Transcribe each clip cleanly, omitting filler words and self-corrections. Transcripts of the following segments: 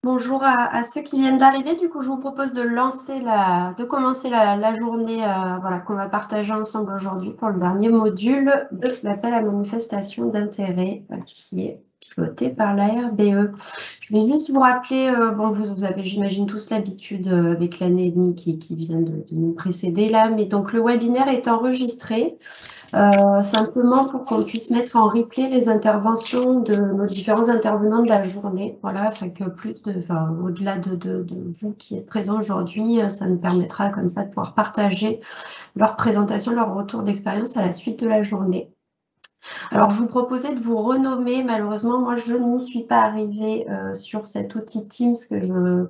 Bonjour à ceux qui viennent d'arriver. Du coup, je vous propose de commencer la journée voilà, qu'on va partager ensemble aujourd'hui pour le dernier module de l'appel à manifestation d'intérêt qui est piloté par la RBE. Je vais juste vous rappeler, bon, vous avez, j'imagine, tous l'habitude avec l'année et demie qui vient de nous précéder là, mais donc le webinaire est enregistré. Simplement pour qu'on puisse mettre en replay les interventions de nos différents intervenants de la journée. Voilà, afin que au-delà de vous qui êtes présents aujourd'hui, ça nous permettra comme ça de pouvoir partager leur présentation, leur retour d'expérience à la suite de la journée. Alors, je vous proposais de vous renommer. Malheureusement, moi, je n'y suis pas arrivée sur cet outil Teams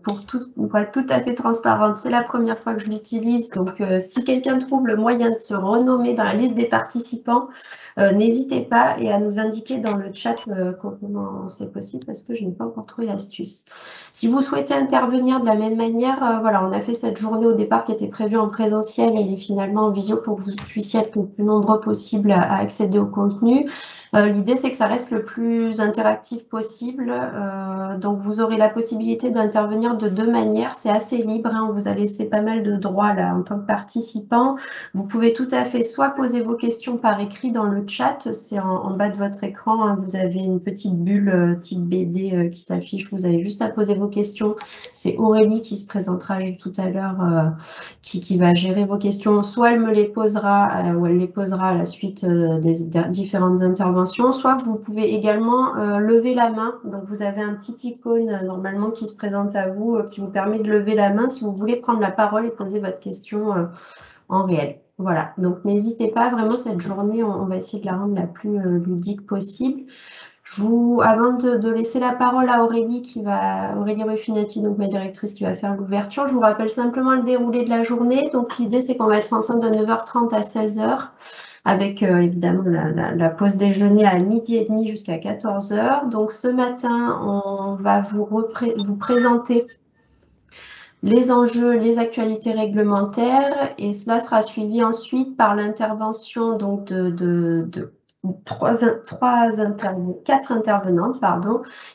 pour être tout à fait transparente, c'est la première fois que je l'utilise. Donc, si quelqu'un trouve le moyen de se renommer dans la liste des participants, n'hésitez pas et à nous indiquer dans le chat comment c'est possible parce que je n'ai pas encore trouvé l'astuce. Si vous souhaitez intervenir de la même manière, voilà, on a fait cette journée au départ qui était prévue en présentiel. Elle est finalement en visio pour que vous puissiez être le plus nombreux possible à accéder au contenu. L'idée, c'est que ça reste le plus interactif possible. Donc, vous aurez la possibilité d'intervenir de deux manières. C'est assez libre. On vous a laissé pas mal de droits là en tant que participant. Vous pouvez tout à fait soit poser vos questions par écrit dans le chat. C'est en bas de votre écran. Vous avez une petite bulle type BD qui s'affiche. Vous avez juste à poser vos questions. C'est Aurélie qui se présentera tout à l'heure, qui va gérer vos questions. Soit elle me les posera ou elle les posera à la suite des différentes interventions, soit vous pouvez également lever la main. Donc, vous avez un petit icône normalement qui se présente à vous, qui vous permet de lever la main si vous voulez prendre la parole et poser votre question en réel. Voilà, donc n'hésitez pas, vraiment cette journée, on va essayer de la rendre la plus ludique possible. Avant de laisser la parole à Aurélie Ruffinati, donc ma directrice qui va faire l'ouverture, je vous rappelle simplement le déroulé de la journée. Donc l'idée c'est qu'on va être ensemble de 9h30 à 16h avec évidemment la pause déjeuner à 12h30 jusqu'à 14h. Donc ce matin, on va vous présenter les enjeux, les actualités réglementaires et cela sera suivi ensuite par l'intervention donc quatre intervenantes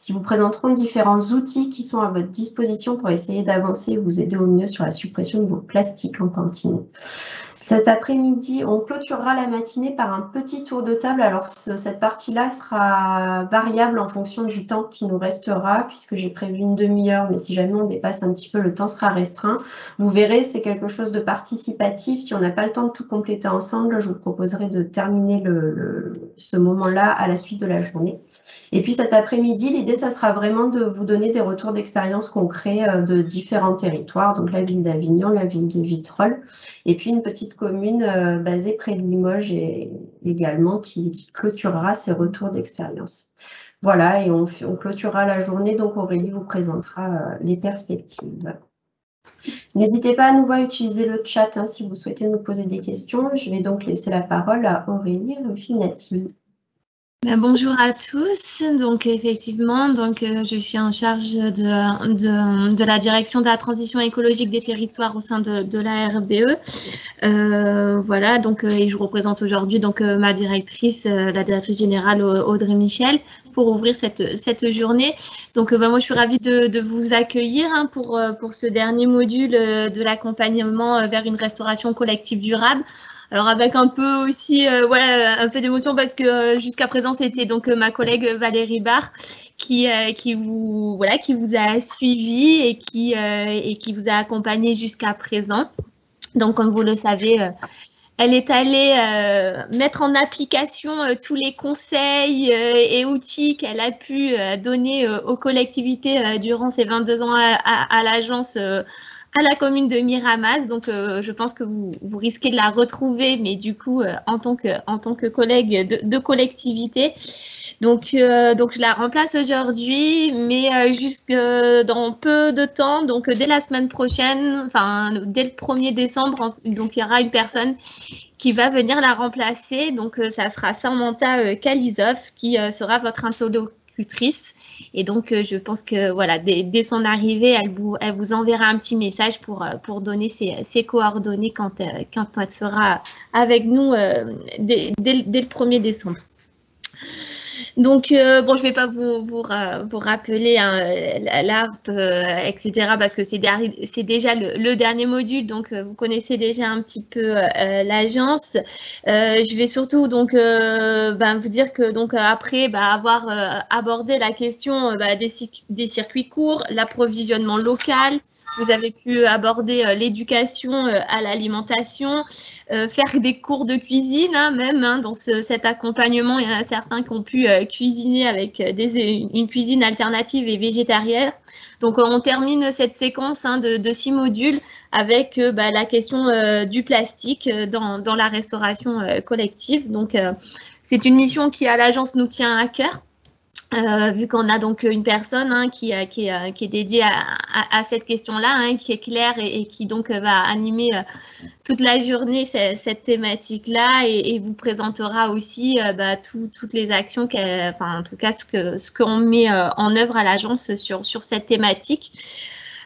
qui vous présenteront différents outils qui sont à votre disposition pour essayer d'avancer et vous aider au mieux sur la suppression de vos plastiques en cantine. Cet après-midi, on clôturera la matinée par un petit tour de table. Alors, cette partie-là sera variable en fonction du temps qui nous restera, puisque j'ai prévu une demi-heure, mais si jamais on dépasse un petit peu, le temps sera restreint. Vous verrez, c'est quelque chose de participatif. Si on n'a pas le temps de tout compléter ensemble, je vous proposerai de terminer ce moment-là à la suite de la journée. Et puis cet après-midi, l'idée, ça sera vraiment de vous donner des retours d'expérience concrets de différents territoires, donc la ville d'Avignon, la ville de Vitrolles, et puis une petite commune basée près de Limoges également qui clôturera ces retours d'expérience. Voilà, et on clôturera la journée, donc Aurélie vous présentera les perspectives. N'hésitez pas à nouveau à utiliser le chat si vous souhaitez nous poser des questions. Je vais donc laisser la parole à Aurélie Ruffinati. Bonjour à tous. Donc effectivement, je suis en charge de la direction de la transition écologique des territoires au sein de la RBE. Voilà, donc et je représente aujourd'hui ma directrice, la directrice générale Audrey Michel, pour ouvrir cette journée. Donc moi je suis ravie de vous accueillir pour ce dernier module de l'accompagnement vers une restauration collective durable. Alors avec un peu aussi voilà, un peu d'émotion parce que jusqu'à présent c'était donc ma collègue Valérie Barre qui vous a suivi et qui vous a accompagné jusqu'à présent. Donc comme vous le savez, elle est allée mettre en application tous les conseils et outils qu'elle a pu donner aux collectivités durant ses 22 ans à l'agence à la commune de Miramas. Donc, je pense que vous risquez de la retrouver, mais du coup, en tant que collègue de collectivité. Donc, je la remplace aujourd'hui, mais jusque dans peu de temps, donc dès la semaine prochaine, enfin, dès le 1er décembre, donc il y aura une personne qui va venir la remplacer. Donc, ça sera Samantha Kalizov qui sera votre interlocutrice. Et donc, je pense que voilà, dès son arrivée, elle vous enverra un petit message pour donner ses coordonnées quand elle sera avec nous dès le 1er décembre. Donc, bon, je ne vais pas vous rappeler hein, l'ARP, etc., parce que c'est déjà le dernier module, donc vous connaissez déjà un petit peu l'agence. Je vais surtout donc vous dire que donc après avoir abordé la question des circuits courts, l'approvisionnement local. Vous avez pu aborder l'éducation à l'alimentation, faire des cours de cuisine même dans cet accompagnement. Il y en a certains qui ont pu cuisiner avec une cuisine alternative et végétarienne. Donc on termine cette séquence de 6 modules avec la question du plastique dans la restauration collective. Donc c'est une mission qui à l'agence nous tient à cœur. Vu qu'on a donc une personne qui est dédiée à cette question-là, qui est Claire et qui donc va animer toute la journée cette thématique-là et vous présentera aussi toutes les actions, en tout cas ce qu'on met en œuvre à l'agence sur cette thématique.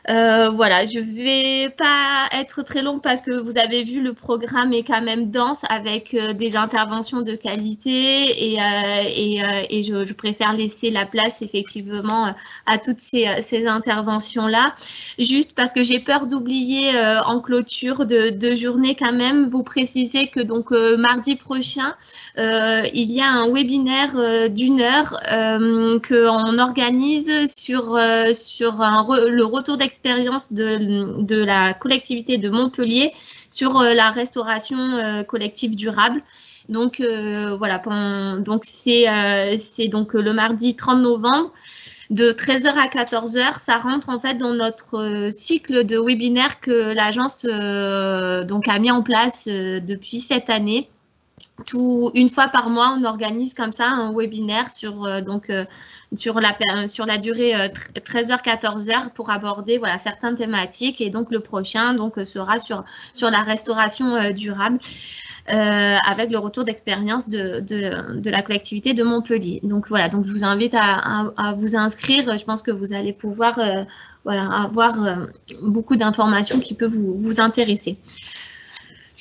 Voilà, je ne vais pas être très longue parce que vous avez vu, le programme est quand même dense avec des interventions de qualité et je préfère laisser la place effectivement à toutes ces interventions-là. Juste parce que j'ai peur d'oublier en clôture de journée quand même, vous préciser que donc mardi prochain, il y a un webinaire d'1 heure qu'on organise sur le retour d'expérience de la collectivité de Montpellier sur la restauration collective durable. Donc voilà, donc c'est donc le mardi 30 novembre de 13h à 14h. Ça rentre en fait dans notre cycle de webinaire que l'agence donc a mis en place depuis cette année. Une fois par mois, on organise comme ça un webinaire sur la durée 13h-14h pour aborder certaines thématiques. Et donc le prochain sera sur la restauration durable avec le retour d'expérience de la collectivité de Montpellier. Donc voilà, donc je vous invite à vous inscrire. Je pense que vous allez pouvoir avoir beaucoup d'informations qui peuvent vous intéresser.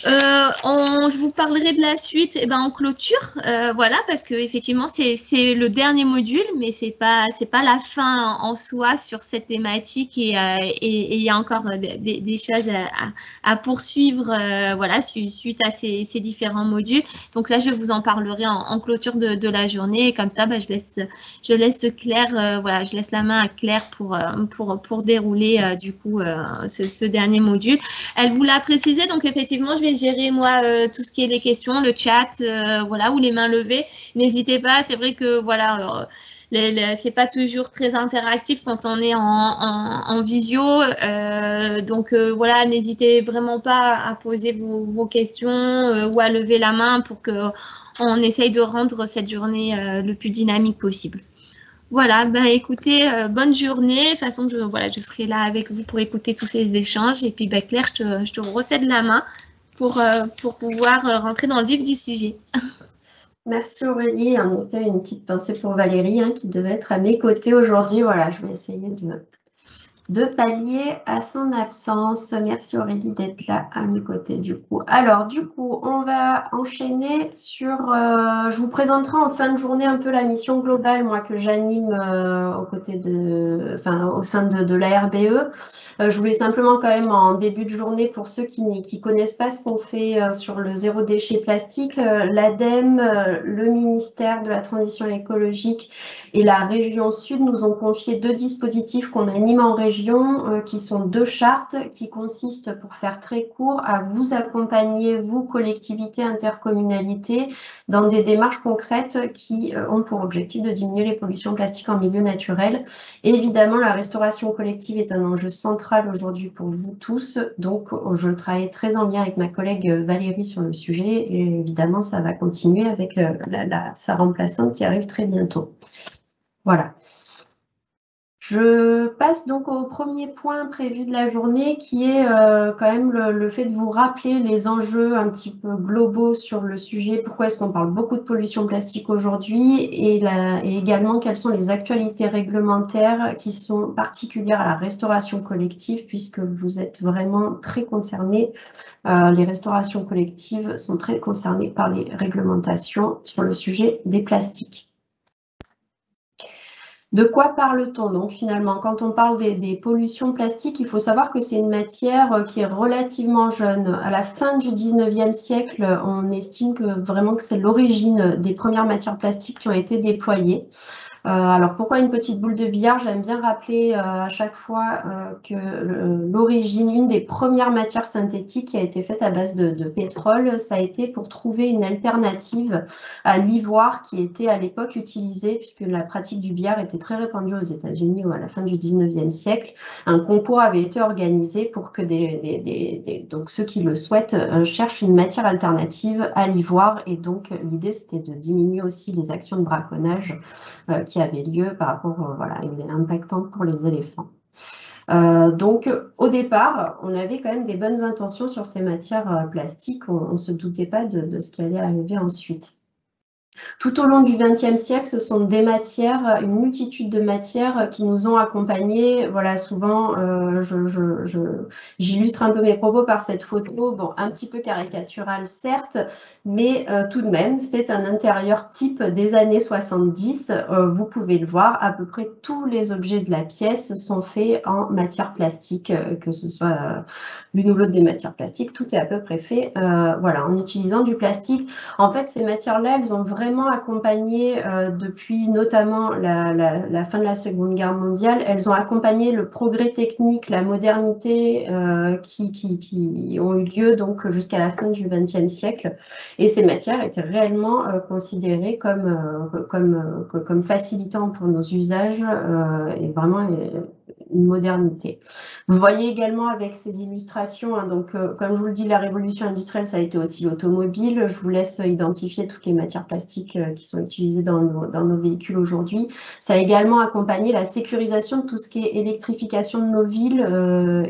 Je vous parlerai de la suite en clôture, voilà, parce que effectivement c'est le dernier module, mais c'est pas la fin en soi sur cette thématique et il y a encore des choses à poursuivre, voilà, suite à ces différents modules. Donc là, je vous en parlerai en clôture de la journée et comme ça, je laisse Claire, voilà, je laisse la main à Claire pour dérouler du coup ce dernier module. Elle vous l'a précisé, donc effectivement, je vais gérer moi tout ce qui est les questions, le chat, voilà, ou les mains levées. N'hésitez pas, c'est vrai que voilà, c'est pas toujours très interactif quand on est en visio, donc voilà, n'hésitez vraiment pas à poser vos questions ou à lever la main pour que on essaye de rendre cette journée le plus dynamique possible. Voilà, écoutez, bonne journée. De toute façon, je serai là avec vous pour écouter tous ces échanges. Et puis, Claire, je te recède la main pour pouvoir rentrer dans le vif du sujet. Merci Aurélie. En effet, une petite pensée pour Valérie qui devait être à mes côtés aujourd'hui. Voilà, je vais essayer de pallier à son absence. Merci Aurélie d'être là à mes côtés du coup. Alors du coup, on va enchaîner sur... je vous présenterai en fin de journée un peu la mission globale, moi, que j'anime au sein de la RBE. Je voulais simplement quand même en début de journée, pour ceux qui connaissent pas ce qu'on fait sur le zéro déchet plastique, l'ADEME, le ministère de la Transition écologique et la région Sud nous ont confié 2 dispositifs qu'on anime en région, qui sont 2 chartes qui consistent, pour faire très court, à vous accompagner, vous, collectivités, intercommunalités, dans des démarches concrètes qui ont pour objectif de diminuer les pollutions plastiques en milieu naturel. Et évidemment, la restauration collective est un enjeu central aujourd'hui pour vous tous. Donc, je travaille très en lien avec ma collègue Valérie sur le sujet. Et évidemment, ça va continuer avec sa remplaçante qui arrive très bientôt. Voilà. Je passe donc au premier point prévu de la journée, qui est quand même le fait de vous rappeler les enjeux un petit peu globaux sur le sujet. Pourquoi est-ce qu'on parle beaucoup de pollution plastique aujourd'hui et également quelles sont les actualités réglementaires qui sont particulières à la restauration collective, puisque vous êtes vraiment très concernés. Les restaurations collectives sont très concernées par les réglementations sur le sujet des plastiques. De quoi parle-t-on donc finalement? Quand on parle des pollutions plastiques, il faut savoir que c'est une matière qui est relativement jeune. À la fin du 19e siècle, on estime que vraiment que c'est l'origine des premières matières plastiques qui ont été déployées. Alors pourquoi une petite boule de billard? J'aime bien rappeler à chaque fois que l'origine, une des premières matières synthétiques qui a été faite à base de pétrole, ça a été pour trouver une alternative à l'ivoire qui était à l'époque utilisé, puisque la pratique du billard était très répandue aux États-Unis à la fin du 19e siècle. Un concours avait été organisé pour que donc ceux qui le souhaitent cherchent une matière alternative à l'ivoire, et donc l'idée c'était de diminuer aussi les actions de braconnage qui avait lieu par rapport, voilà, il est impactant pour les éléphants. Donc, au départ, on avait quand même des bonnes intentions sur ces matières plastiques. On ne se doutait pas de ce qui allait arriver ensuite. Tout au long du XXe siècle, ce sont des matières, une multitude de matières qui nous ont accompagnés. Voilà, souvent, j'illustre un peu mes propos par cette photo, bon, un petit peu caricaturale certes, mais tout de même, c'est un intérieur type des années 70. Vous pouvez le voir, à peu près tous les objets de la pièce sont faits en matière plastique, que ce soit l'une ou l'autre des matières plastiques, tout est à peu près fait voilà, en utilisant du plastique. En fait, ces matières-là, elles ont vraiment accompagné, depuis notamment la fin de la Seconde Guerre mondiale, elles ont accompagné le progrès technique, la modernité qui ont eu lieu donc jusqu'à la fin du XXe siècle. Et ces matières étaient réellement considérées comme facilitant pour nos usages et vraiment une modernité. Vous voyez également avec ces illustrations, hein, donc comme je vous le dis, la révolution industrielle, ça a été aussi l'automobile. Je vous laisse identifier toutes les matières plastiques qui sont utilisées dans nos véhicules aujourd'hui. Ça a également accompagné la sécurisation de tout ce qui est électrification de nos villes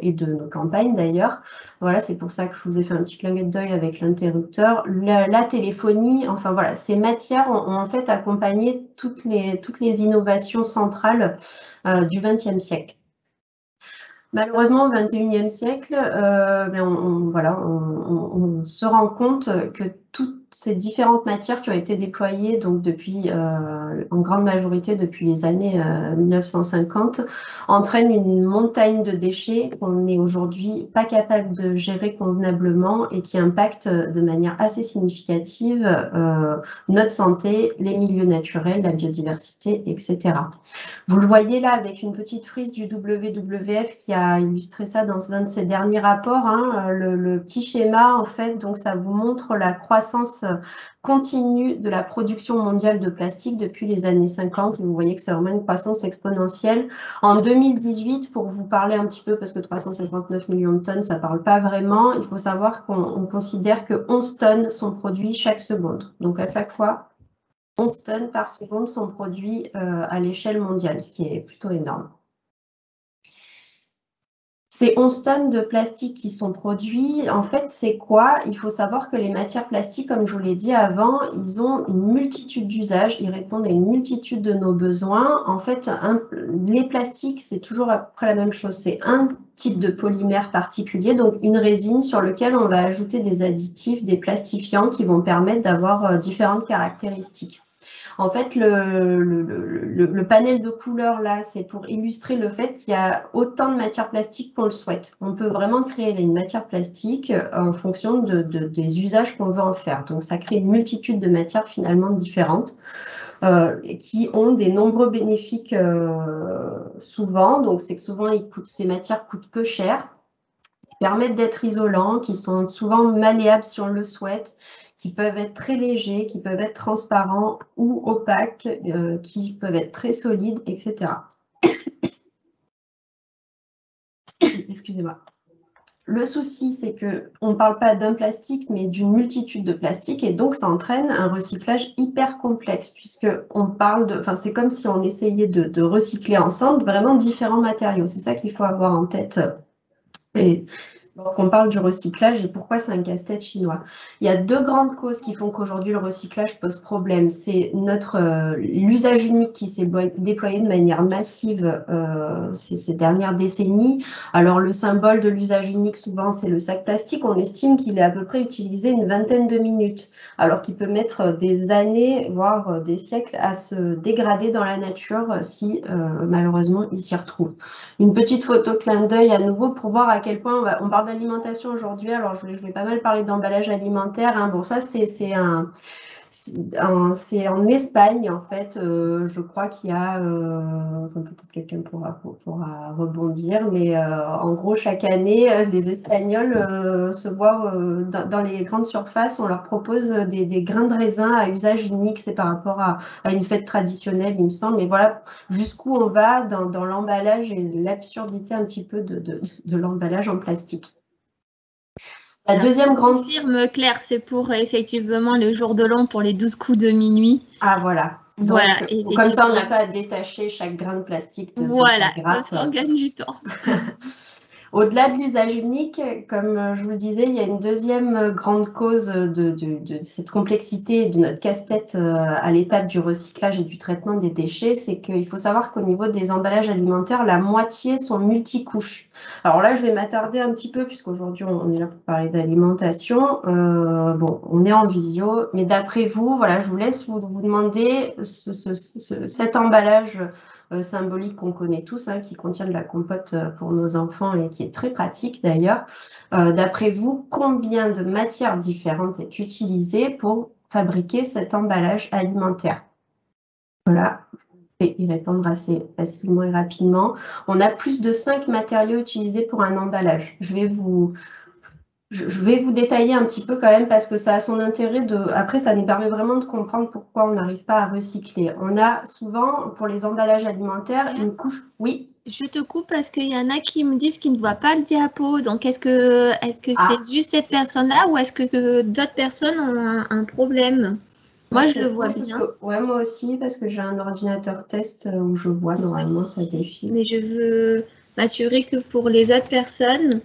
et de nos campagnes d'ailleurs. Voilà, c'est pour ça que je vous ai fait un petit clin d'œil avec l'interrupteur. La téléphonie, enfin voilà, ces matières ont en fait accompagné toutes les innovations centrales du XXe siècle. Malheureusement, au XXIe siècle, on se rend compte que toutes ces différentes matières qui ont été déployées donc depuis, en grande majorité depuis les années 1950, entraînent une montagne de déchets qu'on n'est aujourd'hui pas capable de gérer convenablement et qui impactent de manière assez significative notre santé, les milieux naturels, la biodiversité, etc. Vous le voyez là avec une petite frise du WWF qui a illustré ça dans un de ses derniers rapports. Hein, le petit schéma, en fait, donc ça vous montre la croissance continue de la production mondiale de plastique depuis les années 50. Et vous voyez que c'est vraiment une croissance exponentielle. En 2018, pour vous parler un petit peu, parce que 359 millions de tonnes, ça ne parle pas vraiment, il faut savoir qu'on considère que 11 tonnes sont produites chaque seconde. Donc à chaque fois, 11 tonnes par seconde sont produits à l'échelle mondiale, ce qui est plutôt énorme. Ces 11 tonnes de plastique qui sont produits, en fait, c'est quoi? Il faut savoir que les matières plastiques, comme je vous l'ai dit avant, ils ont une multitude d'usages, ils répondent à une multitude de nos besoins. En fait, les plastiques, c'est toujours à peu près la même chose. C'est un type de polymère particulier, donc une résine sur lequel on va ajouter des additifs, des plastifiants qui vont permettre d'avoir différentes caractéristiques. En fait, le panel de couleurs là, c'est pour illustrer le fait qu'il y a autant de matières plastiques qu'on le souhaite. On peut vraiment créer une matière plastique en fonction des usages qu'on veut en faire. Donc, ça crée une multitude de matières finalement différentes qui ont des nombreux bénéfices souvent. Donc, c'est que souvent, ces matières coûtent peu cher, qui permettent d'être isolants, qui sont souvent malléables si on le souhaite, qui peuvent être très légers, qui peuvent être transparents ou opaques, qui peuvent être très solides, etc. Excusez-moi. Le souci, c'est qu'on ne parle pas d'un plastique, mais d'une multitude de plastiques, et donc ça entraîne un recyclage hyper complexe, puisqu'on parle de... Enfin, c'est comme si on essayait de recycler ensemble vraiment différents matériaux. C'est ça qu'il faut avoir en tête. Et Donc, on parle du recyclage et pourquoi c'est un casse-tête chinois. Il y a deux grandes causes qui font qu'aujourd'hui le recyclage pose problème. C'est l'usage unique qui s'est déployé de manière massive ces dernières décennies. Alors le symbole de l'usage unique souvent c'est le sac plastique. On estime qu'il est à peu près utilisé une vingtaine de minutes, alors qu'il peut mettre des années, voire des siècles à se dégrader dans la nature si malheureusement il s'y retrouve. Une petite photo clin d'œil à nouveau pour voir à quel point on parle d'alimentation aujourd'hui. Alors, je vais pas mal parler d'emballage alimentaire. Hein. Bon, ça, c'est en Espagne, en fait. Je crois qu'il y a, peut-être quelqu'un pourra rebondir, mais en gros, chaque année, les Espagnols se voient dans les grandes surfaces, on leur propose des grains de raisin à usage unique. C'est par rapport à une fête traditionnelle, il me semble. Mais voilà jusqu'où on va dans l'emballage et l'absurdité un petit peu de l'emballage en plastique. La deuxième grande... Confirme, Claire, c'est pour effectivement le jour de l'an pour les 12 coups de minuit. Ah, voilà. Donc, voilà. Comme ça, on n'a pas à détacher chaque grain de plastique de voilà, ça on gagne du temps. Au-delà de l'usage unique, comme je vous le disais, il y a une deuxième grande cause de cette complexité de notre casse-tête à l'étape du recyclage et du traitement des déchets, c'est qu'il faut savoir qu'au niveau des emballages alimentaires, la moitié sont multicouches. Alors là, je vais m'attarder un petit peu, puisqu'aujourd'hui, on est là pour parler d'alimentation. Bon, on est en visio, mais d'après vous, voilà, je vous laisse vous demander cet emballage symbolique qu'on connaît tous, hein, qui contient de la compote pour nos enfants et qui est très pratique d'ailleurs. D'après vous, combien de matières différentes est utilisée pour fabriquer cet emballage alimentaire? Voilà, et y répondre assez facilement et rapidement. On a plus de 5 matériaux utilisés pour un emballage. Je vais vous détailler un petit peu quand même parce que ça a son intérêt. Après, ça nous permet vraiment de comprendre pourquoi on n'arrive pas à recycler. On a souvent, pour les emballages alimentaires, une couche... Oui. Je te coupe parce qu'il y en a qui me disent qu'ils ne voient pas le diapo. Donc, est-ce que c'est juste cette personne-là ou est-ce que d'autres personnes ont un problème? Moi, je le vois bien. Ouais, moi aussi, parce que j'ai un ordinateur test où je vois, normalement, ça défile. Mais je veux m'assurer que pour les autres personnes...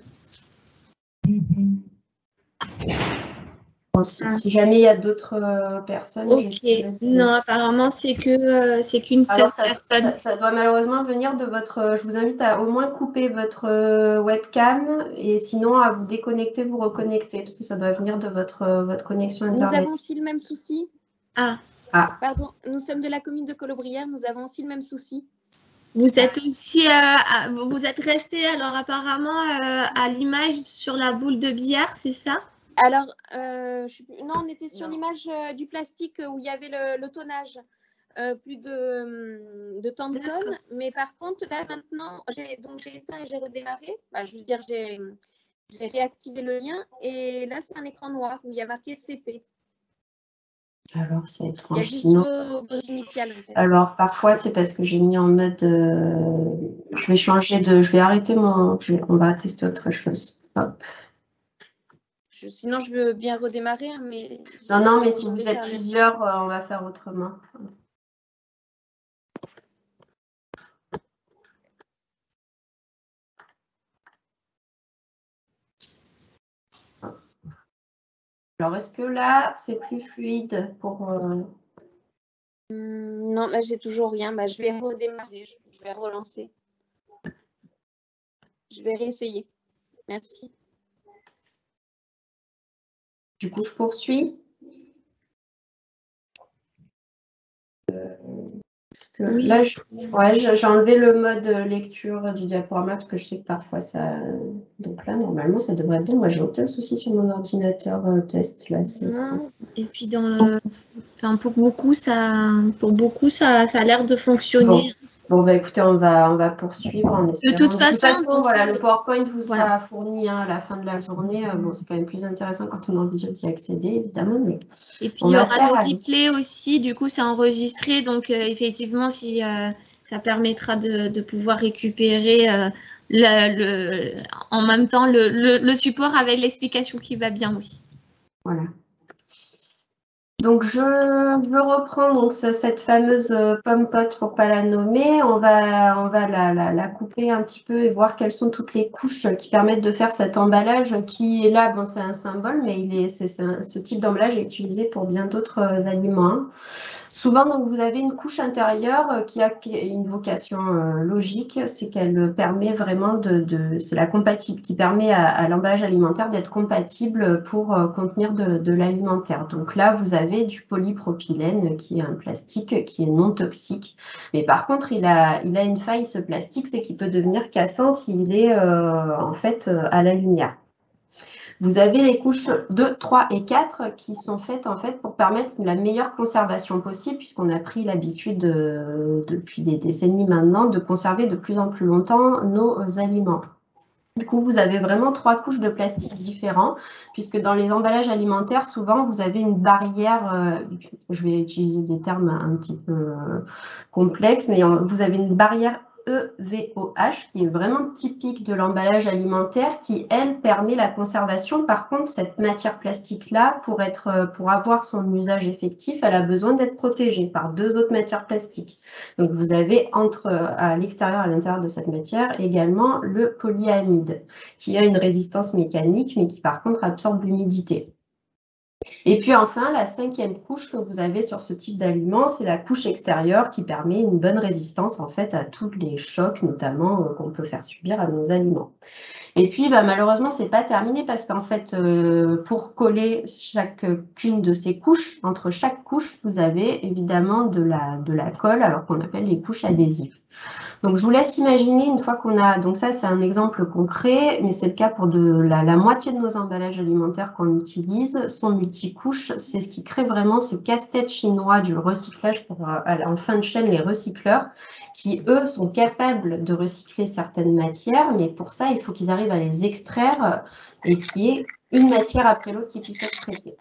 Bon, si jamais il y a d'autres personnes... Ok, non, apparemment, c'est qu'une seule personne. Ça doit malheureusement venir de votre... Je vous invite à au moins couper votre webcam et sinon à vous déconnecter, vous reconnecter, parce que ça doit venir de votre connexion Internet. Nous avons aussi le même souci. Ah. Pardon, nous sommes de la commune de Colobrières, nous avons aussi le même souci. Vous êtes aussi, vous êtes resté alors apparemment à l'image sur la boule de billard, c'est ça? Alors, non, on était sur l'image du plastique où il y avait le tonnage, plus de tant de tonnes. Mais par contre, là maintenant, j'ai éteint et j'ai redémarré. Bah, je veux dire, j'ai réactivé le lien et là, c'est un écran noir où il y a marqué CP. Alors, c'est étrange. Il y a juste vos initiales, en fait. Alors, parfois, c'est parce que j'ai mis en mode... je vais changer de... Je vais arrêter mon... On va tester autre chose. Hop. Sinon, je veux bien redémarrer, mais... Non, mais si vous êtes plusieurs, on va faire autrement. Alors, est-ce que là, c'est plus fluide pour... Non, là, j'ai toujours rien. Bah, je vais redémarrer, je vais relancer. Je vais réessayer. Merci. Du coup, je poursuis. Parce que oui. Là, j'ai enlevé le mode lecture du diaporama parce que je sais que parfois ça... Donc là, normalement, ça devrait être bon. Moi, j'ai aucun souci sur mon ordinateur test. Là, et puis, pour beaucoup, ça a l'air de fonctionner. Bon, bah, écoutez, on va poursuivre en espérant. De toute façon, voilà, le PowerPoint vous sera fourni à la fin de la journée. Bon, c'est quand même plus intéressant quand on est en visio d'y accéder, évidemment. Mais et puis, il y aura le replay aussi. Du coup, c'est enregistré. Donc, effectivement, si ça permettra de pouvoir récupérer en même temps le support avec l'explication qui va bien aussi. Voilà. Donc, je veux reprendre donc, cette fameuse pomme pote pour ne pas la nommer. On va la couper un petit peu et voir quelles sont toutes les couches qui permettent de faire cet emballage qui est là. Bon, c'est un symbole, mais ce type d'emballage est utilisé pour bien d'autres aliments. Hein. Souvent, donc, vous avez une couche intérieure qui a une vocation logique, c'est qu'elle permet vraiment c'est la compatible qui permet à l'emballage alimentaire d'être compatible pour contenir de l'alimentaire. Donc là, vous avez du polypropylène qui est un plastique qui est non toxique. Mais par contre, il a une faille, ce plastique, c'est qu'il peut devenir cassant s'il est en fait à la lumière. Vous avez les couches 2, 3 et 4 qui sont faites en fait pour permettre la meilleure conservation possible, puisqu'on a pris l'habitude depuis des décennies maintenant de conserver de plus en plus longtemps nos aliments. Du coup, vous avez vraiment 3 couches de plastique différents, puisque dans les emballages alimentaires, souvent, vous avez une barrière, je vais utiliser des termes un petit peu complexes, mais vous avez une barrière EVOH qui est vraiment typique de l'emballage alimentaire qui, elle, permet la conservation. Par contre, cette matière plastique-là, pour avoir son usage effectif, elle a besoin d'être protégée par 2 autres matières plastiques. Donc, vous avez à l'extérieur et à l'intérieur de cette matière également le polyamide qui a une résistance mécanique, mais qui par contre absorbe l'humidité. Et puis enfin, la 5e couche que vous avez sur ce type d'aliment, c'est la couche extérieure qui permet une bonne résistance en fait à tous les chocs, notamment qu'on peut faire subir à nos aliments. Et puis, malheureusement, c'est pas terminé parce qu'en fait, pour coller chacune de ces couches, entre chaque couche, vous avez évidemment de la colle, alors qu'on appelle les couches adhésives. Donc, je vous laisse imaginer une fois qu'on a... Donc ça, c'est un exemple concret, mais c'est le cas pour la moitié de nos emballages alimentaires qu'on utilise, sont multicouches. C'est ce qui crée vraiment ce casse-tête chinois du recyclage pour, en fin de chaîne, les recycleurs, qui, eux, sont capables de recycler certaines matières, mais pour ça, il faut qu'ils arrivent à les extraire et qu'il y ait une matière après l'autre qui puisse être traitée.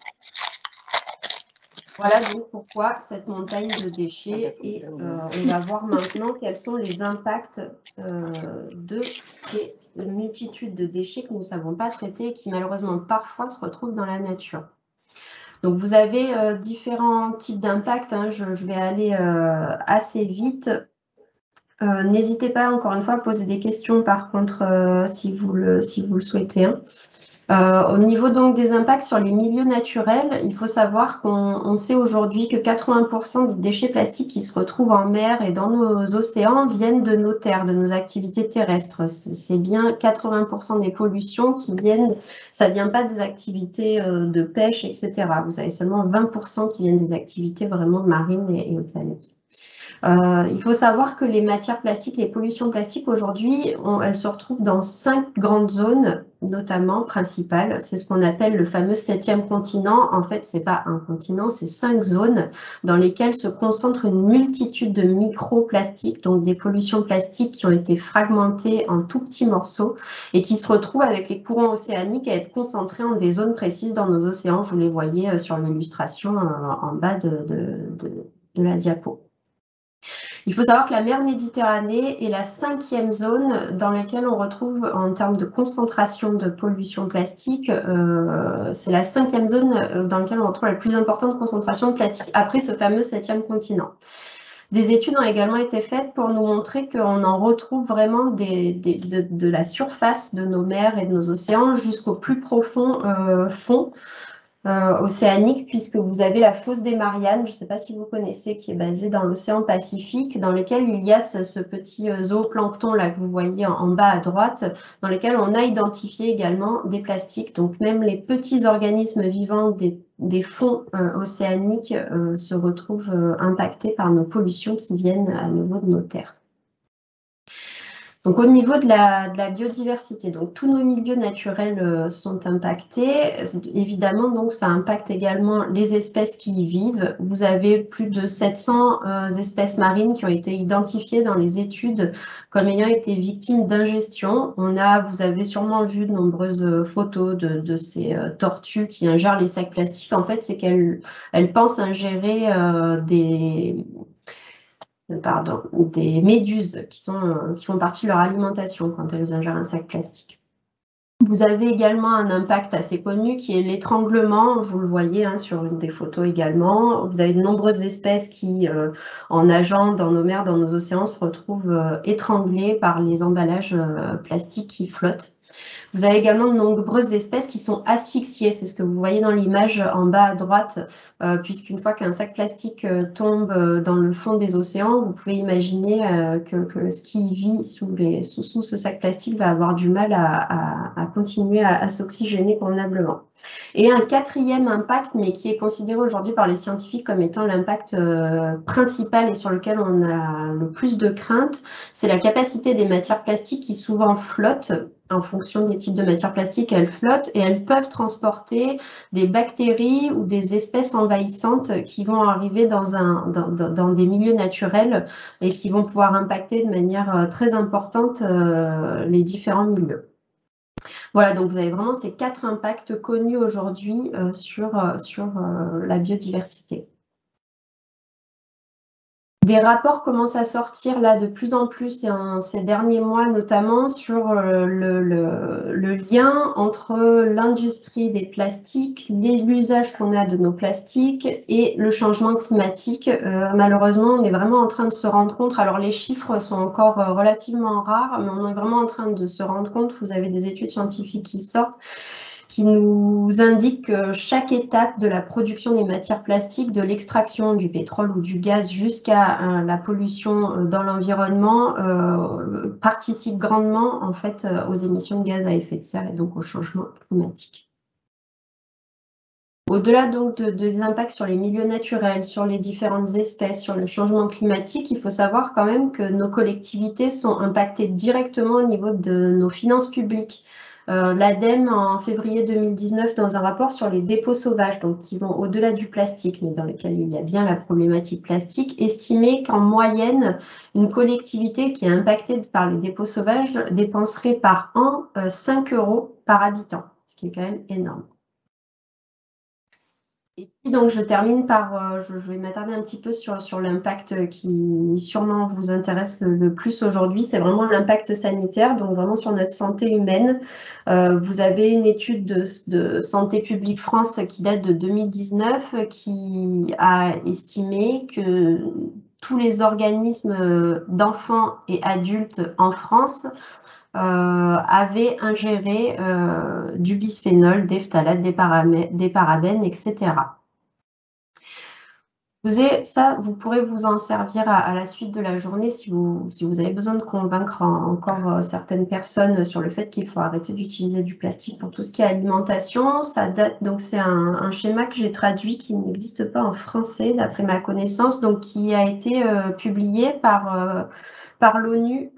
Voilà donc pourquoi cette montagne de déchets et on va voir maintenant quels sont les impacts de ces multitudes de déchets que nous ne savons pas traiter et qui malheureusement parfois se retrouvent dans la nature. Donc vous avez différents types d'impacts, hein. Je vais aller assez vite. N'hésitez pas encore une fois à poser des questions par contre si vous le souhaitez. Hein. Au niveau donc des impacts sur les milieux naturels, il faut savoir qu'on sait aujourd'hui que 80% des déchets plastiques qui se retrouvent en mer et dans nos océans viennent de nos terres, de nos activités terrestres. C'est bien 80% des pollutions qui viennent, ça vient pas des activités de pêche, etc. Vous avez seulement 20% qui viennent des activités vraiment marines et océaniques. Il faut savoir que les matières plastiques, les pollutions plastiques aujourd'hui, elles se retrouvent dans 5 grandes zones, notamment principales. C'est ce qu'on appelle le fameux 7e continent. En fait, c'est pas un continent, c'est 5 zones dans lesquelles se concentre une multitude de microplastiques, donc des pollutions plastiques qui ont été fragmentées en tout petits morceaux et qui se retrouvent avec les courants océaniques à être concentrés en des zones précises dans nos océans. Vous les voyez sur l'illustration en bas de la diapo. Il faut savoir que la mer Méditerranée est la 5e zone dans laquelle on retrouve, en termes de concentration de pollution plastique, c'est la 5e zone dans laquelle on retrouve la plus importante concentration de plastique, après ce fameux 7e continent. Des études ont également été faites pour nous montrer qu'on en retrouve vraiment de la surface de nos mers et de nos océans jusqu'au plus profond fond océanique, puisque vous avez la fosse des Mariannes, je ne sais pas si vous connaissez, qui est basée dans l'océan Pacifique, dans lequel il y a ce petit zooplancton là que vous voyez en bas à droite, dans lequel on a identifié également des plastiques. Donc même les petits organismes vivants des fonds océaniques se retrouvent impactés par nos pollutions qui viennent à nouveau de nos terres. Donc, au niveau de la biodiversité, donc tous nos milieux naturels sont impactés. Évidemment, donc ça impacte également les espèces qui y vivent. Vous avez plus de 700 espèces marines qui ont été identifiées dans les études comme ayant été victimes d'ingestion. Vous avez sûrement vu de nombreuses photos de ces tortues qui ingèrent les sacs plastiques. En fait, c'est qu'elles pensent ingérer des méduses qui font partie de leur alimentation quand elles ingèrent un sac plastique. Vous avez également un impact assez connu qui est l'étranglement, vous le voyez hein, sur une des photos également. Vous avez de nombreuses espèces qui, en nageant dans nos mers, dans nos océans, se retrouvent étranglées par les emballages plastiques qui flottent. Vous avez également de nombreuses espèces qui sont asphyxiées, c'est ce que vous voyez dans l'image en bas à droite, puisqu'une fois qu'un sac plastique tombe dans le fond des océans, vous pouvez imaginer que ce qui vit sous ce sac plastique va avoir du mal à continuer à s'oxygéner convenablement. Et un quatrième impact, mais qui est considéré aujourd'hui par les scientifiques comme étant l'impact principal et sur lequel on a le plus de crainte, c'est la capacité des matières plastiques qui souvent flottent. En fonction des types de matières plastiques, elles flottent et elles peuvent transporter des bactéries ou des espèces envahissantes qui vont arriver dans des milieux naturels et qui vont pouvoir impacter de manière très importante les différents milieux. Voilà, donc vous avez vraiment ces 4 impacts connus aujourd'hui sur la biodiversité. Des rapports commencent à sortir là de plus en plus ces derniers mois, notamment sur le lien entre l'industrie des plastiques, l'usage qu'on a de nos plastiques et le changement climatique. Malheureusement, on est vraiment en train de se rendre compte, alors les chiffres sont encore relativement rares, mais on est vraiment en train de se rendre compte, vous avez des études scientifiques qui sortent, qui nous indique que chaque étape de la production des matières plastiques, de l'extraction du pétrole ou du gaz jusqu'à la pollution dans l'environnement, participe grandement en fait aux émissions de gaz à effet de serre et donc au changement climatique. Au-delà donc des impacts sur les milieux naturels, sur les différentes espèces, sur le changement climatique, il faut savoir quand même que nos collectivités sont impactées directement au niveau de nos finances publiques. L'ADEME, en février 2019, dans un rapport sur les dépôts sauvages, donc qui vont au-delà du plastique, mais dans lesquels il y a bien la problématique plastique, estimait qu'en moyenne, une collectivité qui est impactée par les dépôts sauvages dépenserait par an 5 € par habitant, ce qui est quand même énorme. Et puis donc je termine par, je vais m'attarder un petit peu sur l'impact qui sûrement vous intéresse le plus aujourd'hui, c'est vraiment l'impact sanitaire, donc vraiment sur notre santé humaine. Vous avez une étude de Santé publique France qui date de 2019 qui a estimé que tous les organismes d'enfants et adultes en France avaient ingéré du bisphénol, des phtalates, des parabènes, etc. Ça, vous pourrez vous en servir à la suite de la journée si vous avez besoin de convaincre encore certaines personnes sur le fait qu'il faut arrêter d'utiliser du plastique pour tout ce qui est alimentation. Ça date, donc c'est un schéma que j'ai traduit qui n'existe pas en français d'après ma connaissance, donc qui a été publié par l'ONU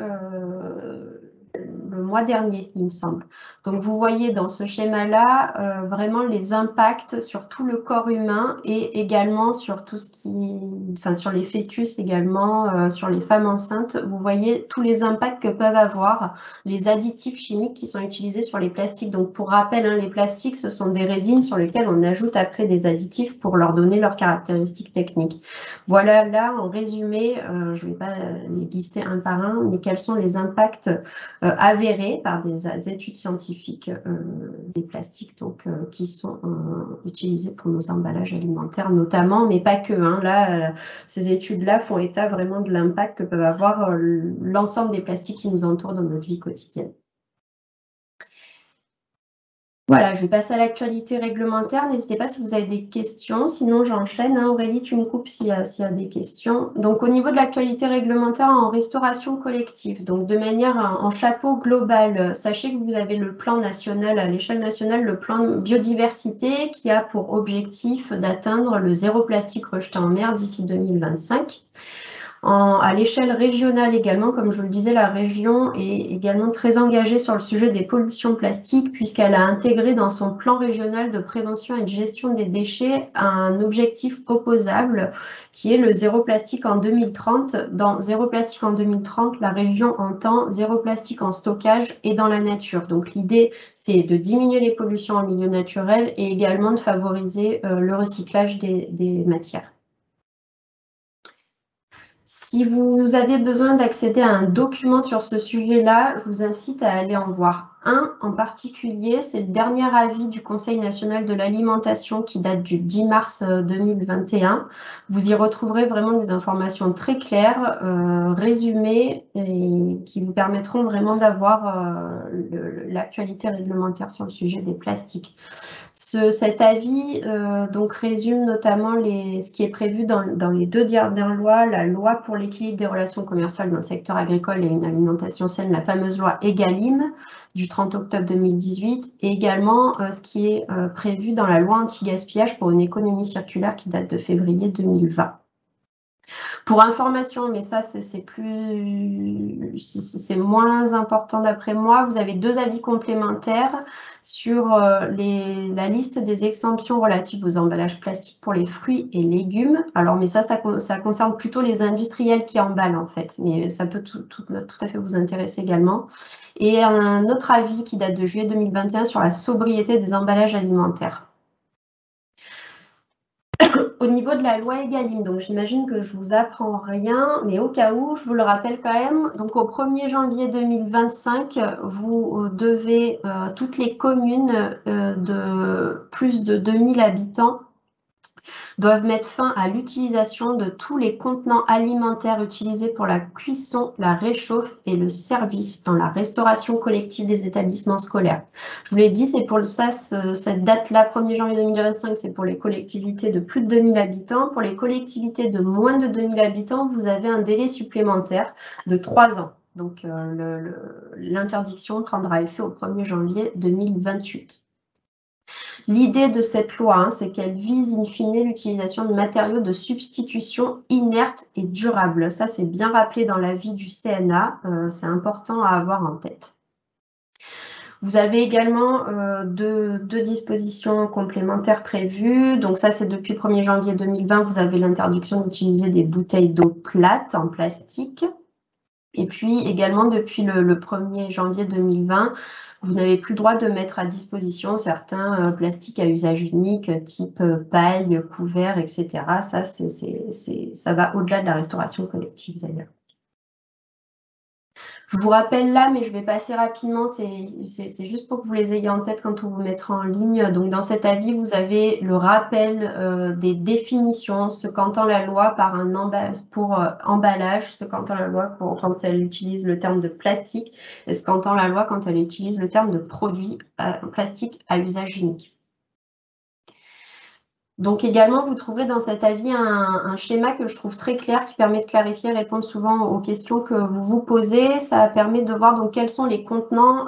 le mois dernier, il me semble. Donc vous voyez dans ce schéma-là vraiment les impacts sur tout le corps humain et également sur tout ce qui, enfin sur les fœtus également, sur les femmes enceintes. Vous voyez tous les impacts que peuvent avoir les additifs chimiques qui sont utilisés sur les plastiques. Donc pour rappel, hein, les plastiques, ce sont des résines sur lesquelles on ajoute après des additifs pour leur donner leurs caractéristiques techniques. Voilà là en résumé, je ne vais pas les lister un par un, mais quels sont les impacts avérés par des études scientifiques des plastiques donc, qui sont utilisés pour nos emballages alimentaires notamment, mais pas que. Hein. Là, ces études-là font état vraiment de l'impact que peuvent avoir l'ensemble des plastiques qui nous entourent dans notre vie quotidienne. Voilà, je vais passer à l'actualité réglementaire. N'hésitez pas si vous avez des questions. Sinon, j'enchaîne. Hein. Aurélie, tu me coupes s'il y a des questions. Donc, au niveau de l'actualité réglementaire en restauration collective, donc de manière en chapeau global, sachez que vous avez le plan national, à l'échelle nationale, le plan biodiversité qui a pour objectif d'atteindre le zéro plastique rejeté en mer d'ici 2025. À l'échelle régionale également, comme je vous le disais, la région est également très engagée sur le sujet des pollutions plastiques puisqu'elle a intégré dans son plan régional de prévention et de gestion des déchets un objectif opposable qui est le zéro plastique en 2030. Dans zéro plastique en 2030, la région entend zéro plastique en stockage et dans la nature. Donc l'idée, c'est de diminuer les pollutions en milieu naturel et également de favoriser le recyclage des matières. Si vous avez besoin d'accéder à un document sur ce sujet-là, je vous incite à aller en voir un en particulier, c'est le dernier avis du Conseil national de l'alimentation qui date du 10 mars 2021. Vous y retrouverez vraiment des informations très claires, résumées, et qui vous permettront vraiment d'avoir l'actualité réglementaire sur le sujet des plastiques. Cet avis donc résume notamment ce qui est prévu dans les deux dernières lois, la loi pour l'équilibre des relations commerciales dans le secteur agricole et une alimentation saine, la fameuse loi EGalim du 30 octobre 2018, et également ce qui est prévu dans la loi anti-gaspillage pour une économie circulaire qui date de février 2020. Pour information, mais ça c'est moins important d'après moi, vous avez deux avis complémentaires sur la liste des exemptions relatives aux emballages plastiques pour les fruits et légumes. Alors, mais ça concerne plutôt les industriels qui emballent en fait, mais ça peut tout à fait vous intéresser également. Et un autre avis qui date de juillet 2021 sur la sobriété des emballages alimentaires. Au niveau de la loi EGalim, donc j'imagine que je vous apprends rien, mais au cas où, je vous le rappelle quand même. Donc au 1er janvier 2025, vous devez, toutes les communes de plus de 2000 habitants doivent mettre fin à l'utilisation de tous les contenants alimentaires utilisés pour la cuisson, la réchauffe et le service dans la restauration collective des établissements scolaires. Je vous l'ai dit, c'est pour ça, cette date-là, 1er janvier 2025, c'est pour les collectivités de plus de 2000 habitants. Pour les collectivités de moins de 2000 habitants, vous avez un délai supplémentaire de 3 ans. Donc, l'interdiction prendra effet au 1er janvier 2028. L'idée de cette loi, c'est qu'elle vise in fine l'utilisation de matériaux de substitution inertes et durables. Ça, c'est bien rappelé dans l'avis du CNA. C'est important à avoir en tête. Vous avez également deux dispositions complémentaires prévues. Donc ça, c'est depuis le 1er janvier 2020, vous avez l'interdiction d'utiliser des bouteilles d'eau plates en plastique. Et puis également, depuis le 1er janvier 2020, vous n'avez plus le droit de mettre à disposition certains plastiques à usage unique, type paille, couvert, etc. Ça, ça va au-delà de la restauration collective d'ailleurs. Je vous rappelle là, mais je vais passer rapidement, c'est juste pour que vous les ayez en tête quand on vous mettra en ligne. Donc dans cet avis, vous avez le rappel des définitions, ce qu'entend la loi par pour emballage, ce qu'entend la loi quand elle utilise le terme de plastique, et ce qu'entend la loi quand elle utilise le terme de produit plastique à usage unique. Donc également, vous trouverez dans cet avis un schéma que je trouve très clair qui permet de clarifier et répondre souvent aux questions que vous vous posez. Ça permet de voir donc quels sont les contenants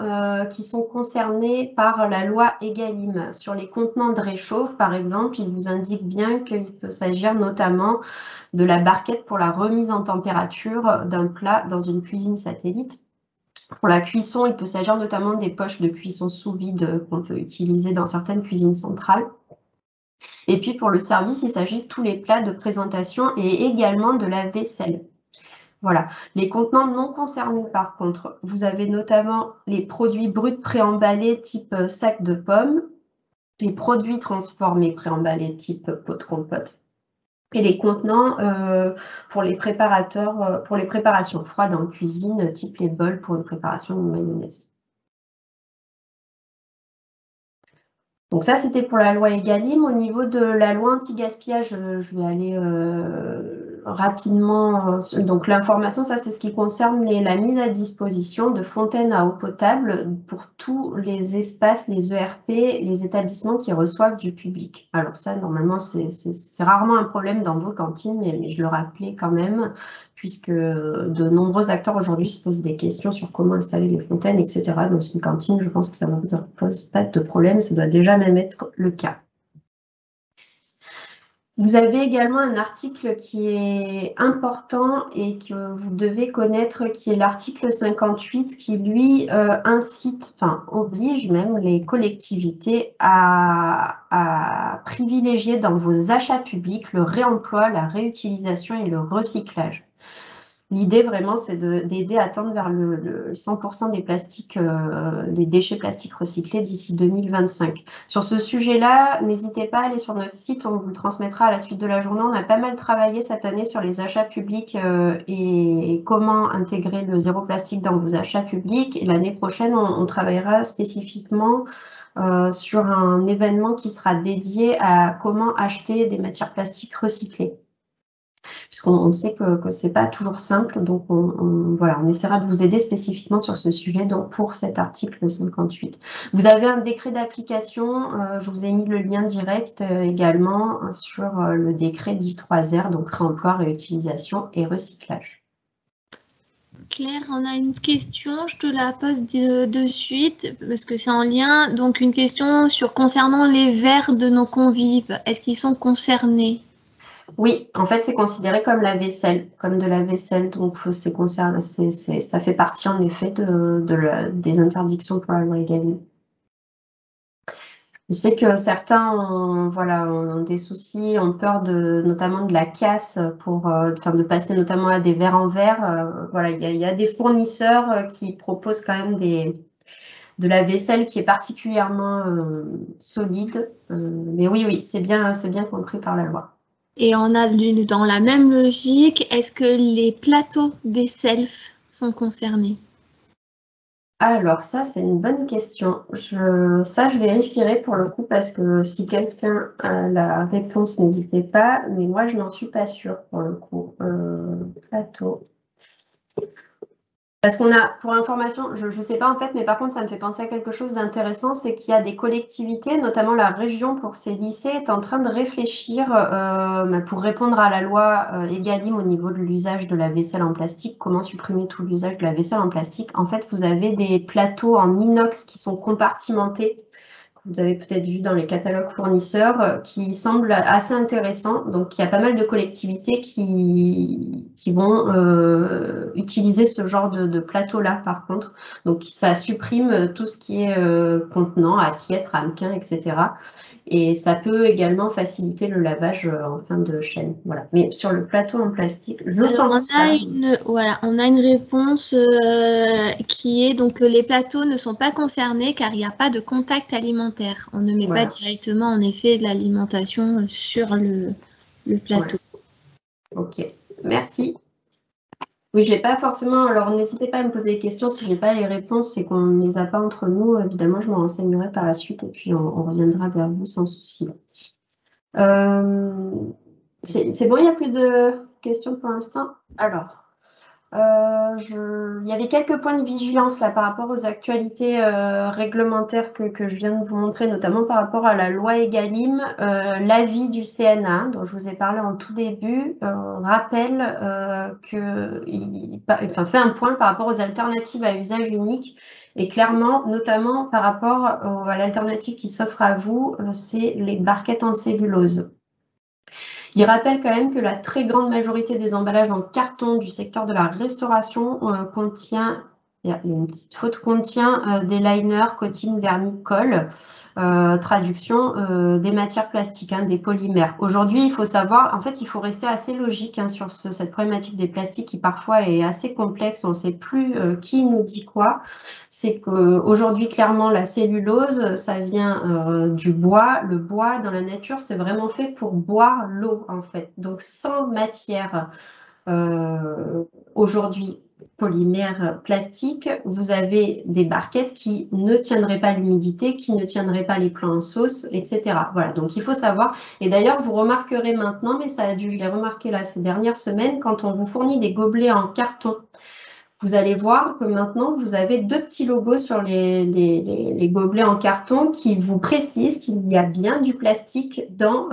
qui sont concernés par la loi EGalim. Sur les contenants de réchauffe, par exemple, il vous indique bien qu'il peut s'agir notamment de la barquette pour la remise en température d'un plat dans une cuisine satellite. Pour la cuisson, il peut s'agir notamment des poches de cuisson sous vide qu'on peut utiliser dans certaines cuisines centrales. Et puis pour le service, il s'agit de tous les plats de présentation et également de la vaisselle. Voilà. Les contenants non concernés par contre, vous avez notamment les produits bruts préemballés type sac de pommes, les produits transformés préemballés type pot de compote et les contenants pour les préparations froides en cuisine type les bols pour une préparation de mayonnaise. Donc ça, c'était pour la loi EGalim. Au niveau de la loi anti-gaspillage, je vais aller rapidement. Donc l'information, ça c'est ce qui concerne la mise à disposition de fontaines à eau potable pour tous les espaces, les ERP, les établissements qui reçoivent du public. Alors ça, normalement, c'est rarement un problème dans vos cantines, mais je le rappelais quand même, puisque de nombreux acteurs aujourd'hui se posent des questions sur comment installer les fontaines, etc. Dans une cantine, je pense que ça ne vous pose pas de problème, ça doit déjà même être le cas. Vous avez également un article qui est important et que vous devez connaître, qui est l'article 58, qui lui incite, enfin oblige même les collectivités à privilégier dans vos achats publics le réemploi, la réutilisation et le recyclage. L'idée vraiment, c'est d'aider à tendre vers le 100% des plastiques, les déchets plastiques recyclés d'ici 2025. Sur ce sujet-là, n'hésitez pas à aller sur notre site, on vous le transmettra à la suite de la journée. On a pas mal travaillé cette année sur les achats publics et comment intégrer le zéro plastique dans vos achats publics. Et l'année prochaine, on travaillera spécifiquement sur un événement qui sera dédié à comment acheter des matières plastiques recyclées. Puisqu'on sait que ce n'est pas toujours simple, donc voilà, on essaiera de vous aider spécifiquement sur ce sujet, donc pour cet article 58. Vous avez un décret d'application, je vous ai mis le lien direct également sur le décret dit 3R, donc réemploi, réutilisation et recyclage. Claire, on a une question, je te la pose de suite parce que c'est en lien. Donc une question concernant les verres de nos convives, est-ce qu'ils sont concernés ? Oui, en fait, c'est considéré comme la vaisselle, comme de la vaisselle, donc ça fait partie en effet des interdictions pour la loi Egalim. Je sais que certains ont des soucis, ont peur notamment de la casse de passer notamment à des verres en verre. Voilà, il y a des fournisseurs qui proposent quand même de la vaisselle qui est particulièrement solide. Mais oui, c'est bien compris par la loi. Et on a dans la même logique, est-ce que les plateaux des selfs sont concernés? Alors ça, c'est une bonne question. Je vérifierai pour le coup parce que si quelqu'un a la réponse, n'hésitez pas. Mais moi, je n'en suis pas sûre pour le coup. Plateau. Parce qu'on a, pour information, je ne sais pas en fait, mais par contre, ça me fait penser à quelque chose d'intéressant, c'est qu'il y a des collectivités, notamment la région pour ces lycées, est en train de réfléchir pour répondre à la loi Egalim au niveau de l'usage de la vaisselle en plastique, comment supprimer tout l'usage de la vaisselle en plastique. En fait, vous avez des plateaux en inox qui sont compartimentés, que vous avez peut-être vu dans les catalogues fournisseurs, qui semblent assez intéressants. Donc, il y a pas mal de collectivités qui vont utiliser ce genre de plateau-là, par contre. Donc, ça supprime tout ce qui est contenant, assiette, ramequin, etc. Et ça peut également faciliter le lavage en fin de chaîne. Voilà. Mais sur le plateau en plastique, on a une réponse qui est donc que les plateaux ne sont pas concernés car il n'y a pas de contact alimentaire. On ne met pas directement en effet de l'alimentation sur le plateau. Ouais. Ok, merci. Oui, j'ai pas forcément. Alors, n'hésitez pas à me poser des questions si j'ai pas les réponses et qu'on ne les a pas entre nous. Évidemment, je m'en renseignerai par la suite et puis on reviendra vers vous sans souci. C'est bon, il n'y a plus de questions pour l'instant. Alors, il y avait quelques points de vigilance là par rapport aux actualités réglementaires que je viens de vous montrer, notamment par rapport à la loi Egalim. L'avis du CNA, dont je vous ai parlé en tout début, rappelle fait un point par rapport aux alternatives à usage unique. Et clairement, notamment par rapport à l'alternative qui s'offre à vous, c'est les barquettes en cellulose. Il rappelle quand même que la très grande majorité des emballages en carton du secteur de la restauration contient, il y a une petite faute, contient des liners, coatings, vernis, colle. Traduction des matières plastiques, des polymères. Aujourd'hui, il faut savoir, en fait, il faut rester assez logique sur cette problématique des plastiques qui parfois est assez complexe. On ne sait plus qui nous dit quoi. C'est qu'aujourd'hui, clairement, la cellulose, ça vient du bois. Le bois, dans la nature, c'est vraiment fait pour boire l'eau, en fait. Donc, sans matière aujourd'hui polymère plastique, vous avez des barquettes qui ne tiendraient pas l'humidité, qui ne tiendraient pas les plats en sauce, etc. Voilà, donc il faut savoir. Et d'ailleurs, vous remarquerez maintenant, mais ça a dû les remarquer là ces dernières semaines, quand on vous fournit des gobelets en carton, vous allez voir que maintenant, vous avez deux petits logos sur les gobelets en carton qui vous précisent qu'il y a bien du plastique dans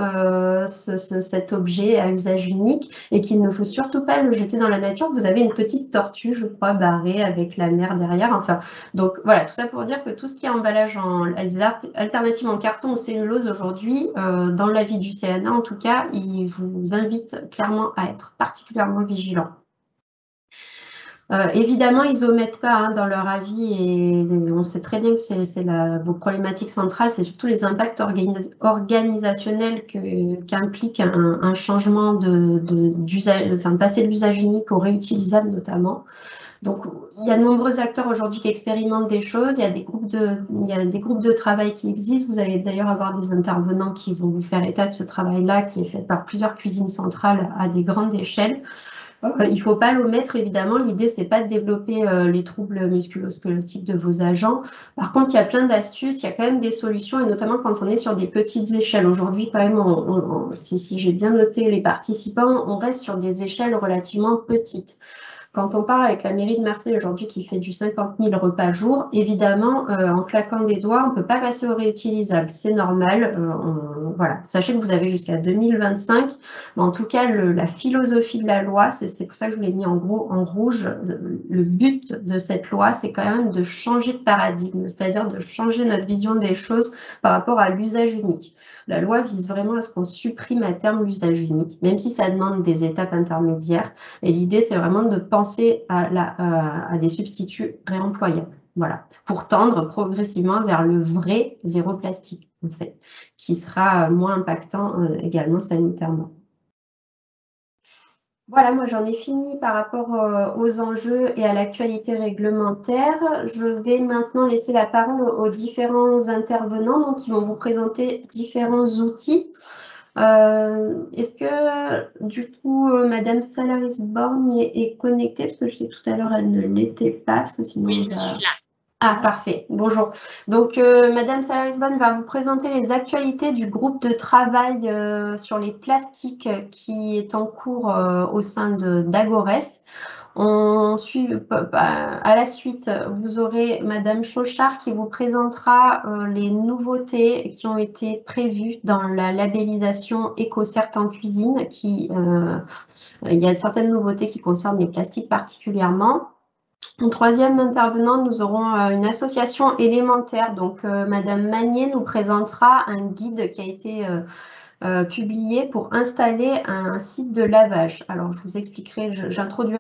cet objet à usage unique et qu'il ne faut surtout pas le jeter dans la nature. Vous avez une petite tortue, je crois, barrée avec la mer derrière. Enfin, donc voilà, tout ça pour dire que tout ce qui est emballage alternative en carton ou cellulose aujourd'hui, dans l'avis du CNA en tout cas, il vous invite clairement à être particulièrement vigilant. Évidemment, ils omettent pas dans leur avis et on sait très bien que vos problématiques centrales, c'est surtout les impacts organisationnels qu'implique un changement d'usage, enfin passer de l'usage unique au réutilisable notamment. Donc, il y a de nombreux acteurs aujourd'hui qui expérimentent des choses. Il y a des groupes de travail qui existent. Vous allez d'ailleurs avoir des intervenants qui vont vous faire état de ce travail-là, qui est fait par plusieurs cuisines centrales à des grandes échelles. Il ne faut pas l'omettre, évidemment. L'idée, c'est pas de développer les troubles musculo-squelettiques de vos agents. Par contre, il y a plein d'astuces, il y a quand même des solutions, et notamment quand on est sur des petites échelles. Aujourd'hui, quand même, si j'ai bien noté les participants, on reste sur des échelles relativement petites. Quand on parle avec la mairie de Marseille aujourd'hui qui fait du 50 000 repas jour, évidemment, en claquant des doigts, on ne peut pas passer au réutilisable. C'est normal. Voilà. Sachez que vous avez jusqu'à 2025. Mais en tout cas, la philosophie de la loi, c'est pour ça que je vous l'ai mis en rouge. Le but de cette loi, c'est quand même de changer de paradigme, c'est-à-dire de changer notre vision des choses par rapport à l'usage unique. La loi vise vraiment à ce qu'on supprime à terme l'usage unique, même si ça demande des étapes intermédiaires. Et l'idée, c'est vraiment de penser à des substituts réemployables, voilà, pour tendre progressivement vers le vrai zéro plastique, en fait, qui sera moins impactant également sanitairement. Voilà, moi j'en ai fini par rapport aux enjeux et à l'actualité réglementaire. Je vais maintenant laisser la parole aux différents intervenants donc, qui vont vous présenter différents outils. Est-ce que du coup Madame Salaris-Borgne est connectée? Parce que je sais tout à l'heure elle ne l'était pas. Parce que sinon, Oui, je suis là. Ah, parfait. Bonjour. Donc, Madame Salaris-Borgne va vous présenter les actualités du groupe de travail sur les plastiques qui est en cours au sein d'Agores. À la suite, vous aurez Madame Chauchard qui vous présentera les nouveautés qui ont été prévues dans la labellisation EcoCert en cuisine. Il y a certaines nouveautés qui concernent les plastiques particulièrement. En troisième intervenant, nous aurons une association élémentaire. Donc, Madame Magnier nous présentera un guide qui a été publié pour installer un site de lavage. Alors, je vous expliquerai, j'introduirai